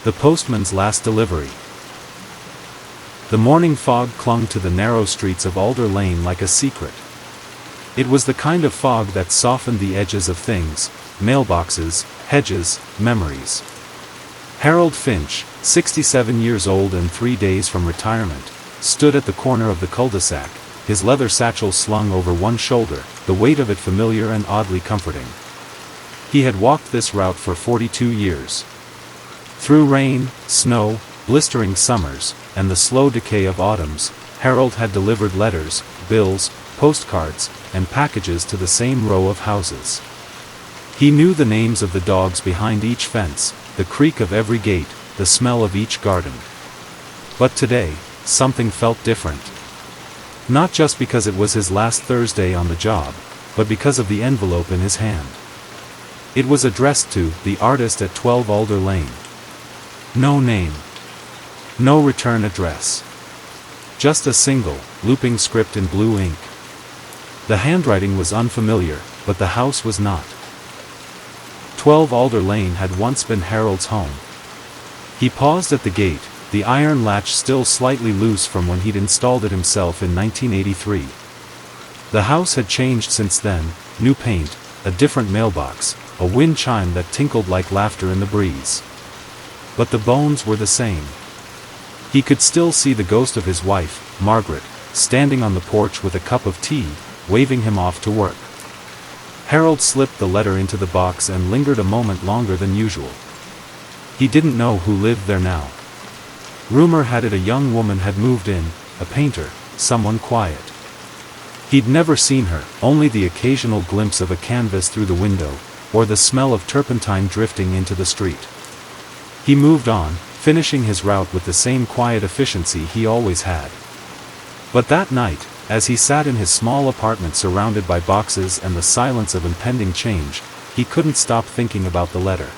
The postman's last delivery. The morning fog clung to the narrow streets of Alder Lane like a secret. It was the kind of fog that softened the edges of things: mailboxes, hedges, memories. Harold Finch, 67 years old and 3 days from retirement, stood at the corner of the cul-de-sac, his leather satchel slung over one shoulder, the weight of it familiar and oddly comforting. He had walked this route for 42 years. Through rain, snow, blistering summers, and the slow decay of autumns, Harold had delivered letters, bills, postcards, and packages to the same row of houses. He knew the names of the dogs behind each fence, the creak of every gate, the smell of each garden. But today, something felt different. Not just because it was his last Thursday on the job, but because of the envelope in his hand. It was addressed to the artist at 12 Alder Lane. No name. No return address. Just a single, looping script in blue ink. The handwriting was unfamiliar, but the house was not. 12 Alder Lane had once been Harold's home. He paused at the gate, the iron latch still slightly loose from when he'd installed it himself in 1983. The house had changed since then: new paint, a different mailbox, a wind chime that tinkled like laughter in the breeze. But the bones were the same. He could still see the ghost of his wife, Margaret, standing on the porch with a cup of tea, waving him off to work. Harold slipped the letter into the box and lingered a moment longer than usual. He didn't know who lived there now. Rumor had it a young woman had moved in, a painter, someone quiet. He'd never seen her, only the occasional glimpse of a canvas through the window, or the smell of turpentine drifting into the street. He moved on, finishing his route with the same quiet efficiency he always had. But that night, as he sat in his small apartment surrounded by boxes and the silence of impending change, he couldn't stop thinking about the letter.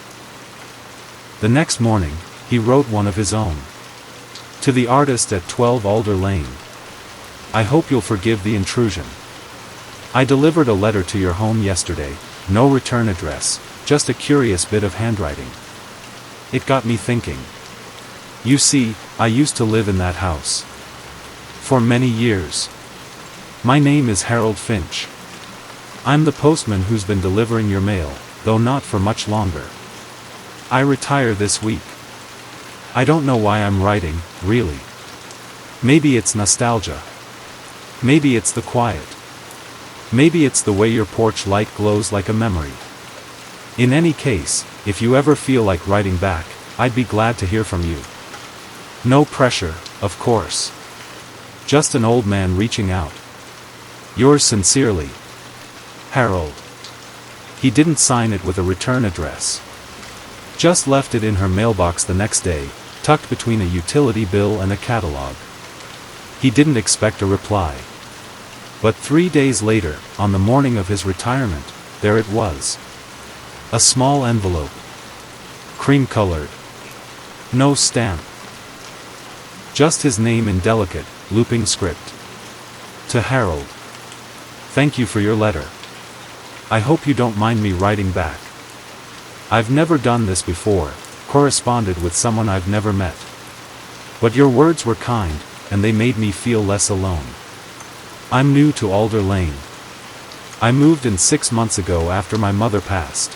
The next morning, he wrote one of his own. To the artist at 12 Alder Lane. I hope you'll forgive the intrusion. I delivered a letter to your home yesterday, no return address, just a curious bit of handwriting. It got me thinking. You see, I used to live in that house. For many years. My name is Harold Finch. I'm the postman who's been delivering your mail, though not for much longer. I retire this week. I don't know why I'm writing, really. Maybe it's nostalgia. Maybe it's the quiet. Maybe it's the way your porch light glows like a memory. In any case, if you ever feel like writing back, I'd be glad to hear from you. No pressure, of course. Just an old man reaching out. Yours sincerely, Harold. He didn't sign it with a return address. Just left it in her mailbox the next day, tucked between a utility bill and a catalog. He didn't expect a reply. But 3 days later, on the morning of his retirement, there it was. A small envelope. Cream-colored. No stamp. Just his name in delicate, looping script. To Harold. Thank you for your letter. I hope you don't mind me writing back. I've never done this before, corresponded with someone I've never met. But your words were kind, and they made me feel less alone. I'm new to Alder Lane. I moved in 6 months ago after my mother passed.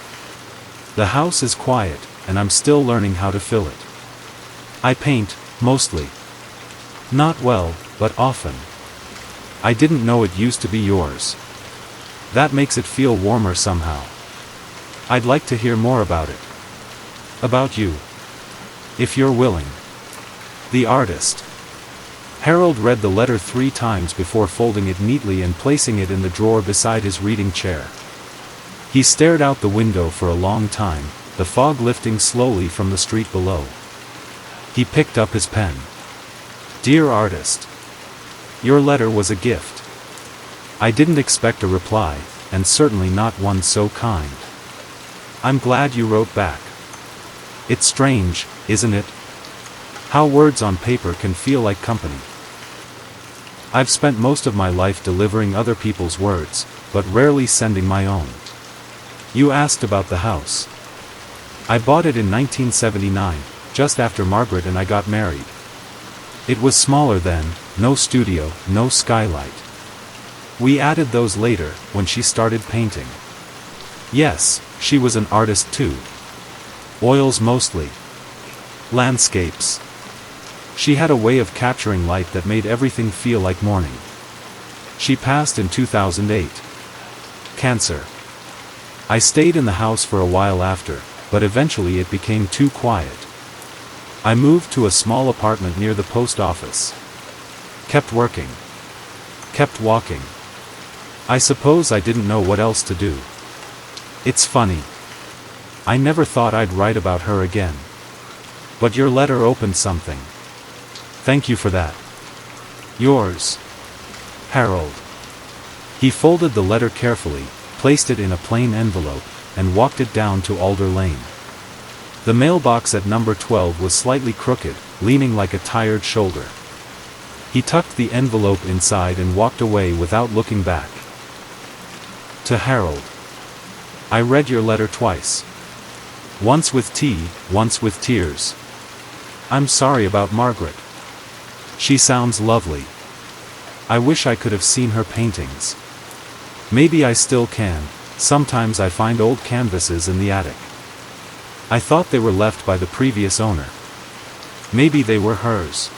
The house is quiet, and I'm still learning how to fill it. I paint, mostly. Not well, but often. I didn't know it used to be yours. That makes it feel warmer somehow. I'd like to hear more about it. About you. If you're willing. The artist. Harold read the letter 3 times before folding it neatly and placing it in the drawer beside his reading chair. He stared out the window for a long time, the fog lifting slowly from the street below. He picked up his pen. Dear artist. Your letter was a gift. I didn't expect a reply, and certainly not one so kind. I'm glad you wrote back. It's strange, isn't it? How words on paper can feel like company. I've spent most of my life delivering other people's words, but rarely sending my own. You asked about the house. I bought it in 1979, just after Margaret and I got married. It was smaller then, no studio, no skylight. We added those later, when she started painting. Yes, she was an artist too. Oils mostly. Landscapes. She had a way of capturing light that made everything feel like morning. She passed in 2008. Cancer. I stayed in the house for a while after, but eventually it became too quiet. I moved to a small apartment near the post office. Kept working. Kept walking. I suppose I didn't know what else to do. It's funny. I never thought I'd write about her again. But your letter opened something. Thank you for that. Yours, Harold. He folded the letter carefully, placed it in a plain envelope, and walked it down to Alder Lane. The mailbox at number 12 was slightly crooked, leaning like a tired shoulder. He tucked the envelope inside and walked away without looking back. To Harold. I read your letter twice. Once with tea, once with tears. I'm sorry about Margaret. She sounds lovely. I wish I could have seen her paintings. Maybe I still can. Sometimes I find old canvases in the attic. I thought they were left by the previous owner. Maybe they were hers.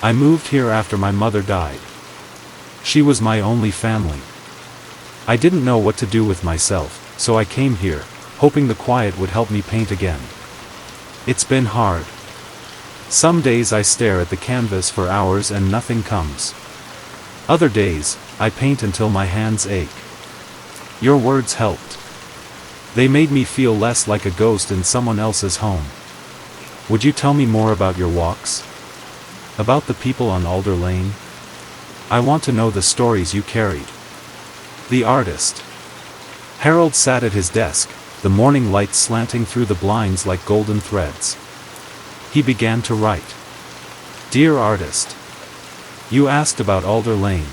I moved here after my mother died. She was my only family. I didn't know what to do with myself, so I came here, hoping the quiet would help me paint again. It's been hard. Some days I stare at the canvas for hours and nothing comes. Other days, I paint until my hands ache. Your words helped. They made me feel less like a ghost in someone else's home. Would you tell me more about your walks? About the people on Alder Lane? I want to know the stories you carried. The artist. Harold sat at his desk, the morning light slanting through the blinds like golden threads. He began to write. Dear artist. You asked about Alder Lane.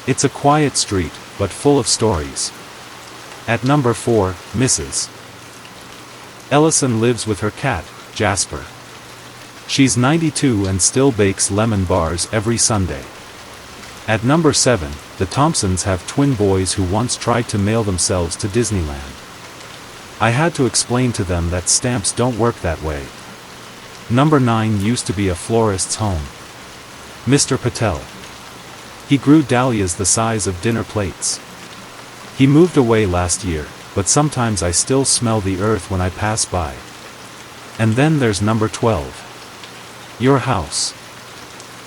It's a quiet street, but full of stories. At number 4, Mrs. Ellison lives with her cat, Jasper. She's 92 and still bakes lemon bars every Sunday. At number 7, the Thompsons have twin boys who once tried to mail themselves to Disneyland. I had to explain to them that stamps don't work that way. Number 9 used to be a florist's home. Mr. Patel. He grew dahlias the size of dinner plates. He moved away last year, but sometimes I still smell the earth when I pass by. And then there's number 12. Your house.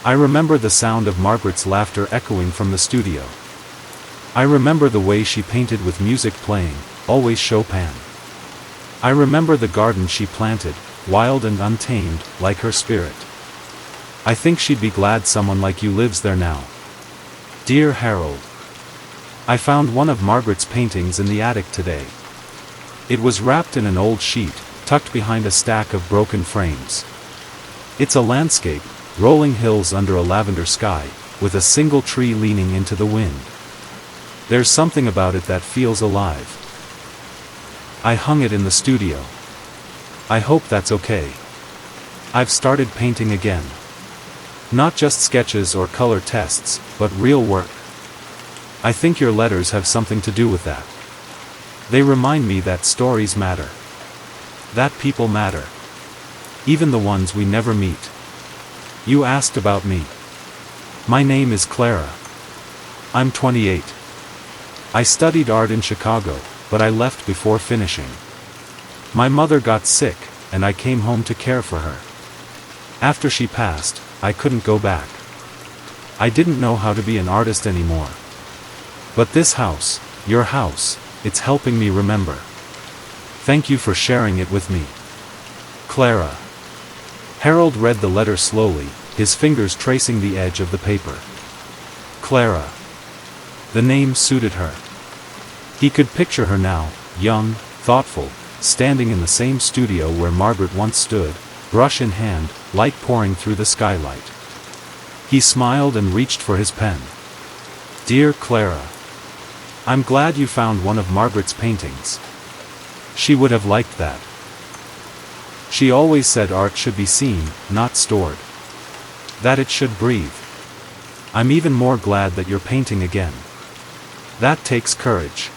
I remember the sound of Margaret's laughter echoing from the studio. I remember the way she painted with music playing, always Chopin. I remember the garden she planted, wild and untamed, like her spirit. I think she'd be glad someone like you lives there now. Dear Harold. I found one of Margaret's paintings in the attic today. It was wrapped in an old sheet, tucked behind a stack of broken frames. It's a landscape, rolling hills under a lavender sky, with a single tree leaning into the wind. There's something about it that feels alive. I hung it in the studio. I hope that's okay. I've started painting again. Not just sketches or color tests, but real work. I think your letters have something to do with that. They remind me that stories matter. That people matter. Even the ones we never meet. You asked about me. My name is Clara. I'm 28. I studied art in Chicago, but I left before finishing. My mother got sick, and I came home to care for her. After she passed, I couldn't go back. I didn't know how to be an artist anymore. But this house, your house, it's helping me remember. Thank you for sharing it with me. Clara. Harold read the letter slowly, his fingers tracing the edge of the paper. Clara. The name suited her. He could picture her now, young, thoughtful, standing in the same studio where Margaret once stood, brush in hand, light pouring through the skylight. He smiled and reached for his pen. Dear Clara. I'm glad you found one of Margaret's paintings. She would have liked that. She always said art should be seen, not stored. That it should breathe. I'm even more glad that you're painting again. That takes courage.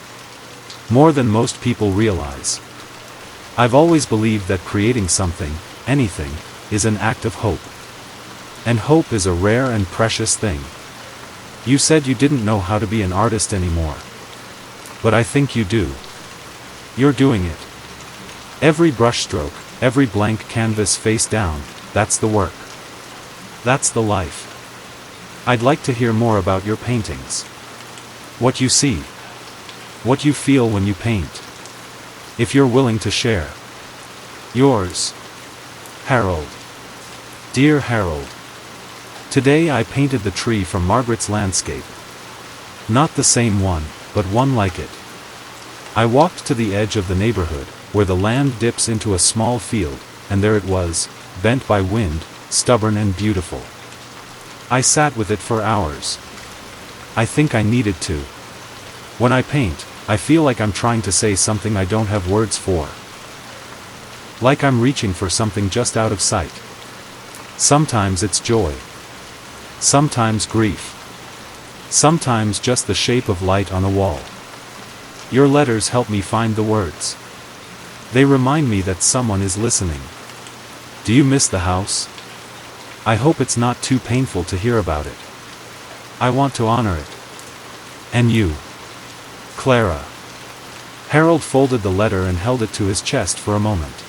More than most people realize. I've always believed that creating something, anything, is an act of hope. And hope is a rare and precious thing. You said you didn't know how to be an artist anymore. But I think you do. You're doing it. Every brushstroke, every blank canvas face down, that's the work. That's the life. I'd like to hear more about your paintings. What you see. What you feel when you paint. If you're willing to share. Yours, Harold. Dear Harold. Today I painted the tree from Margaret's landscape. Not the same one, but one like it. I walked to the edge of the neighborhood, where the land dips into a small field, and there it was, bent by wind, stubborn and beautiful. I sat with it for hours. I think I needed to. When I paint, I feel like I'm trying to say something I don't have words for. Like I'm reaching for something just out of sight. Sometimes it's joy. Sometimes grief. Sometimes just the shape of light on a wall. Your letters help me find the words. They remind me that someone is listening. Do you miss the house? I hope it's not too painful to hear about it. I want to honor it. And you, Clara. Harold folded the letter and held it to his chest for a moment.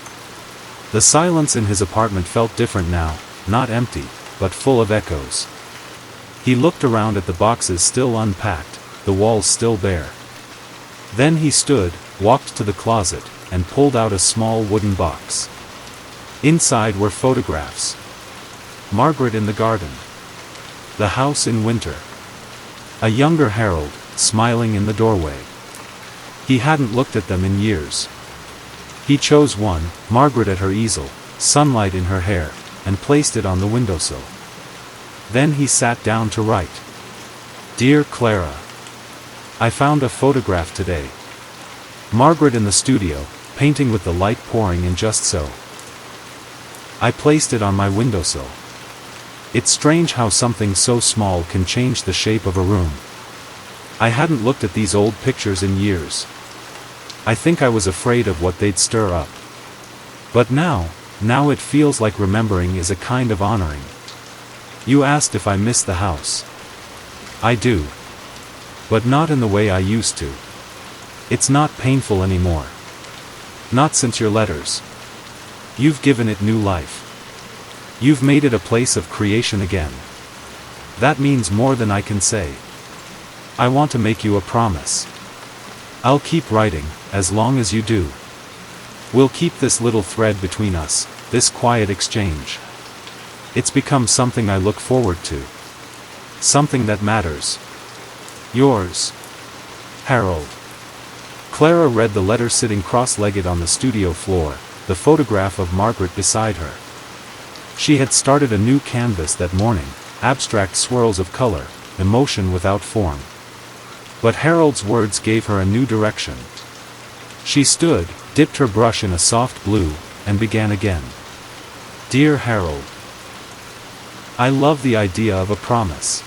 The silence in his apartment felt different now, not empty, but full of echoes. He looked around at the boxes still unpacked, the walls still bare. Then he stood, walked to the closet, and pulled out a small wooden box. Inside were photographs. Margaret in the garden. The house in winter. A younger Harold, smiling in the doorway. He hadn't looked at them in years. He chose one, Margaret at her easel, sunlight in her hair, and placed it on the windowsill. Then he sat down to write. Dear Clara. I found a photograph today. Margaret in the studio, painting with the light pouring in just so. I placed it on my windowsill. It's strange how something so small can change the shape of a room. I hadn't looked at these old pictures in years. I think I was afraid of what they'd stir up. But now it feels like remembering is a kind of honoring. You asked if I miss the house. I do. But not in the way I used to. It's not painful anymore. Not since your letters. You've given it new life. You've made it a place of creation again. That means more than I can say. I want to make you a promise. I'll keep writing, as long as you do. We'll keep this little thread between us, this quiet exchange. It's become something I look forward to. Something that matters. Yours, Harold. Clara read the letter sitting cross-legged on the studio floor, the photograph of Margaret beside her. She had started a new canvas that morning, abstract swirls of color, emotion without form. But Harold's words gave her a new direction. She stood, dipped her brush in a soft blue, and began again. Dear Harold. I love the idea of a promise.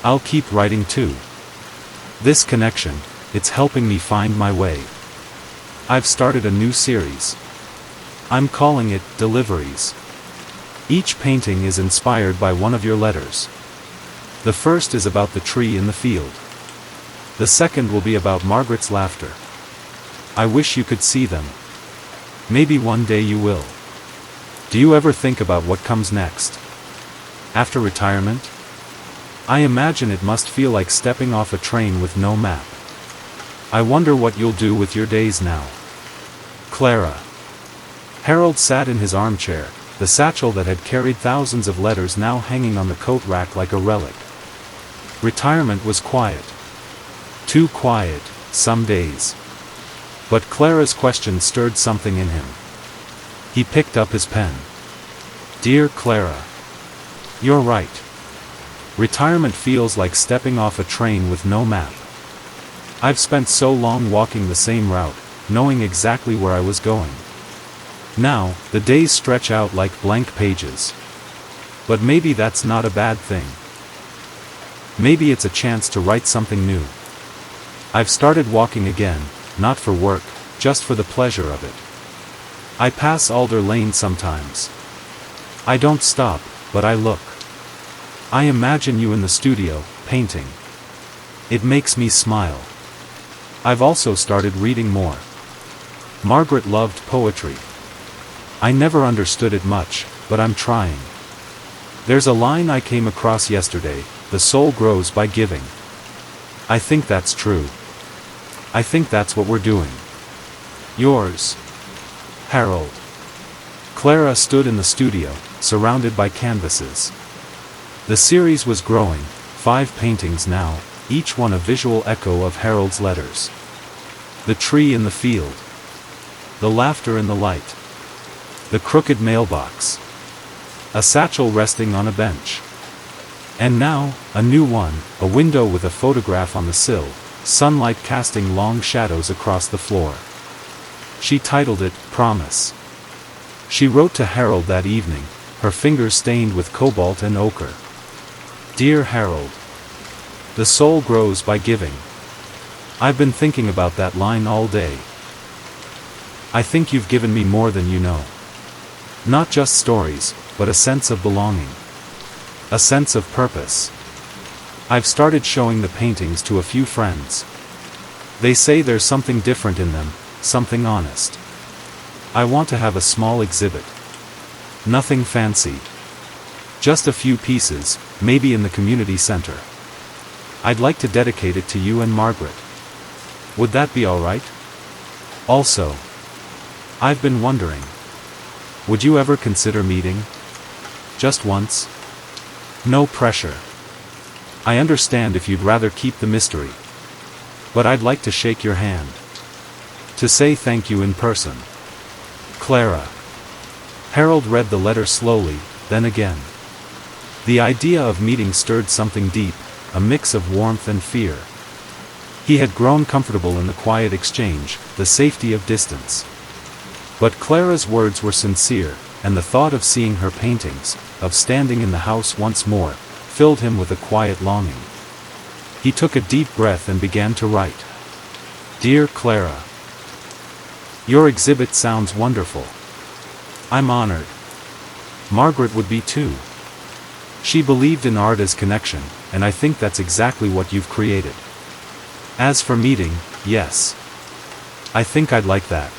I'll keep writing too. This connection, it's helping me find my way. I've started a new series. I'm calling it Deliveries. Each painting is inspired by one of your letters. The first is about the tree in the field. The second will be about Margaret's laughter. I wish you could see them. Maybe one day you will. Do you ever think about what comes next? After retirement? I imagine it must feel like stepping off a train with no map. I wonder what you'll do with your days now. Clara. Harold sat in his armchair, the satchel that had carried thousands of letters now hanging on the coat rack like a relic. Retirement was quiet. Too quiet, some days. But Clara's question stirred something in him. He picked up his pen. Dear Clara. You're right. Retirement feels like stepping off a train with no map. I've spent so long walking the same route, knowing exactly where I was going. Now, the days stretch out like blank pages. But maybe that's not a bad thing. Maybe it's a chance to write something new. I've started walking again, not for work, just for the pleasure of it. I pass Alder Lane sometimes. I don't stop, but I look. I imagine you in the studio, painting. It makes me smile. I've also started reading more. Margaret loved poetry. I never understood it much, but I'm trying. There's a line I came across yesterday, "The soul grows by giving." I think that's true. I think that's what we're doing. Yours, Harold. Clara stood in the studio, surrounded by canvases. The series was growing, 5 paintings now, each one a visual echo of Harold's letters. The tree in the field. The laughter in the light. The crooked mailbox. A satchel resting on a bench. And now, a new one, a window with a photograph on the sill, sunlight casting long shadows across the floor. She titled it, "Promise." She wrote to Harold that evening, her fingers stained with cobalt and ochre. "Dear Harold. The soul grows by giving." I've been thinking about that line all day. I think you've given me more than you know. Not just stories, but a sense of belonging. A sense of purpose. I've started showing the paintings to a few friends. They say there's something different in them, something honest. I want to have a small exhibit. Nothing fancy. Just a few pieces, maybe in the community center. I'd like to dedicate it to you and Margaret. Would that be alright? Also, I've been wondering. Would you ever consider meeting? Just once? No pressure. I understand if you'd rather keep the mystery. But I'd like to shake your hand. To say thank you in person. Clara. Harold read the letter slowly, then again. The idea of meeting stirred something deep, a mix of warmth and fear. He had grown comfortable in the quiet exchange, the safety of distance. But Clara's words were sincere, and the thought of seeing her paintings, of standing in the house once more, filled him with a quiet longing. He took a deep breath and began to write. Dear Clara. Your exhibit sounds wonderful. I'm honored. Margaret would be too. She believed in art as connection, and I think that's exactly what you've created. As for meeting, yes. I think I'd like that.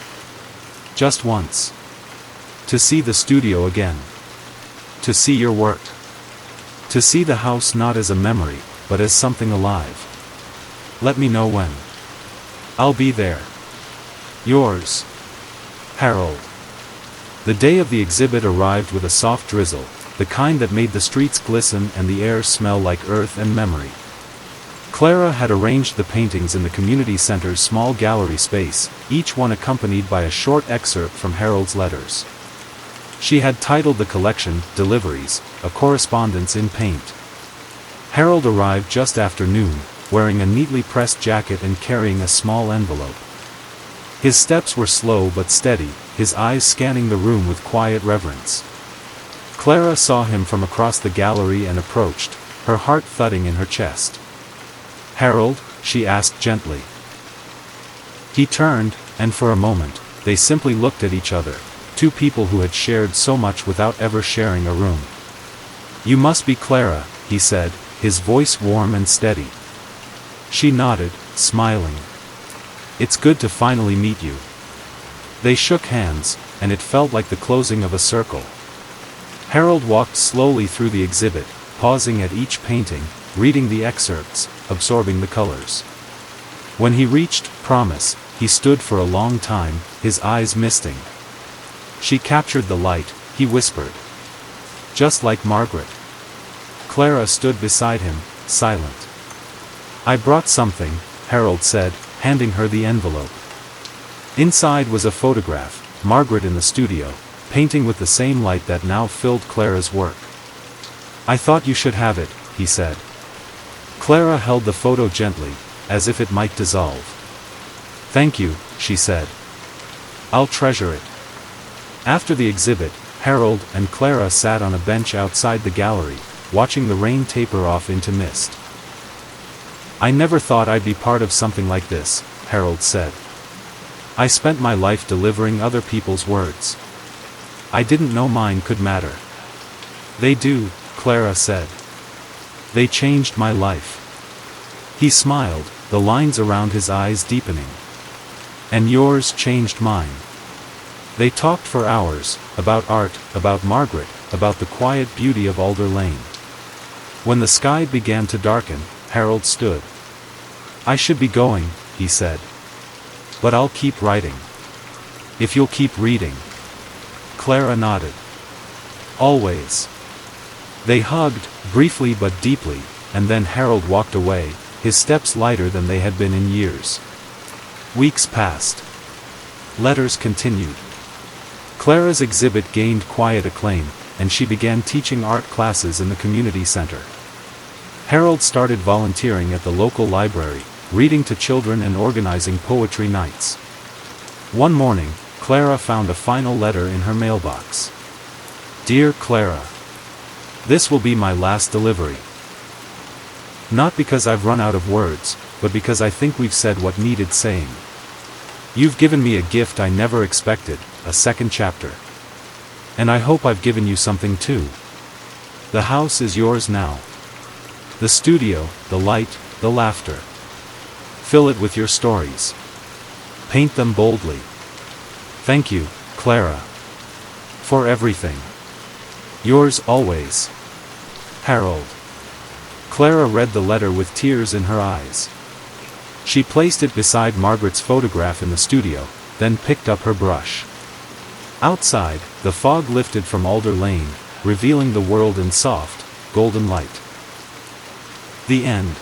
Just once. To see the studio again. To see your work. To see the house not as a memory, but as something alive. Let me know when. I'll be there. Yours, Harold. The day of the exhibit arrived with a soft drizzle, the kind that made the streets glisten and the air smell like earth and memory. Clara had arranged the paintings in the community center's small gallery space, each one accompanied by a short excerpt from Harold's letters. She had titled the collection, Deliveries, a correspondence in paint. Harold arrived just after noon, wearing a neatly pressed jacket and carrying a small envelope. His steps were slow but steady, his eyes scanning the room with quiet reverence. Clara saw him from across the gallery and approached, her heart thudding in her chest. Harold? She asked gently. He turned, and for a moment, they simply looked at each other, two people who had shared so much without ever sharing a room. You must be Clara, he said, his voice warm and steady. She nodded, smiling. It's good to finally meet you. They shook hands, and it felt like the closing of a circle. Harold walked slowly through the exhibit, pausing at each painting, reading the excerpts, absorbing the colors. When he reached Promise, he stood for a long time, his eyes misting. She captured the light, he whispered. Just like Margaret. Clara stood beside him, silent. I brought something, Harold said, handing her the envelope. Inside was a photograph, Margaret in the studio, painting with the same light that now filled Clara's work. I thought you should have it, he said. Clara held the photo gently, as if it might dissolve. Thank you, she said. I'll treasure it. After the exhibit, Harold and Clara sat on a bench outside the gallery, watching the rain taper off into mist. "I never thought I'd be part of something like this," Harold said. "I spent my life delivering other people's words. I didn't know mine could matter." "They do," Clara said. "They changed my life." He smiled, the lines around his eyes deepening. "And yours changed mine." They talked for hours, about art, about Margaret, about the quiet beauty of Alder Lane. When the sky began to darken, Harold stood. "I should be going," he said. "But I'll keep writing. If you'll keep reading." Clara nodded. "Always." They hugged, briefly but deeply, and then Harold walked away, his steps lighter than they had been in years. Weeks passed. Letters continued. Clara's exhibit gained quiet acclaim, and she began teaching art classes in the community center. Harold started volunteering at the local library, reading to children and organizing poetry nights. One morning, Clara found a final letter in her mailbox. "Dear Clara, this will be my last delivery. Not because I've run out of words, but because I think we've said what needed saying. You've given me a gift I never expected, a second chapter. And I hope I've given you something too. The house is yours now. The studio, the light, the laughter. Fill it with your stories. Paint them boldly. Thank you, Clara. For everything. Yours always, Harold." Clara read the letter with tears in her eyes. She placed it beside Margaret's photograph in the studio, then picked up her brush. Outside, the fog lifted from Alder Lane, revealing the world in soft, golden light. The end.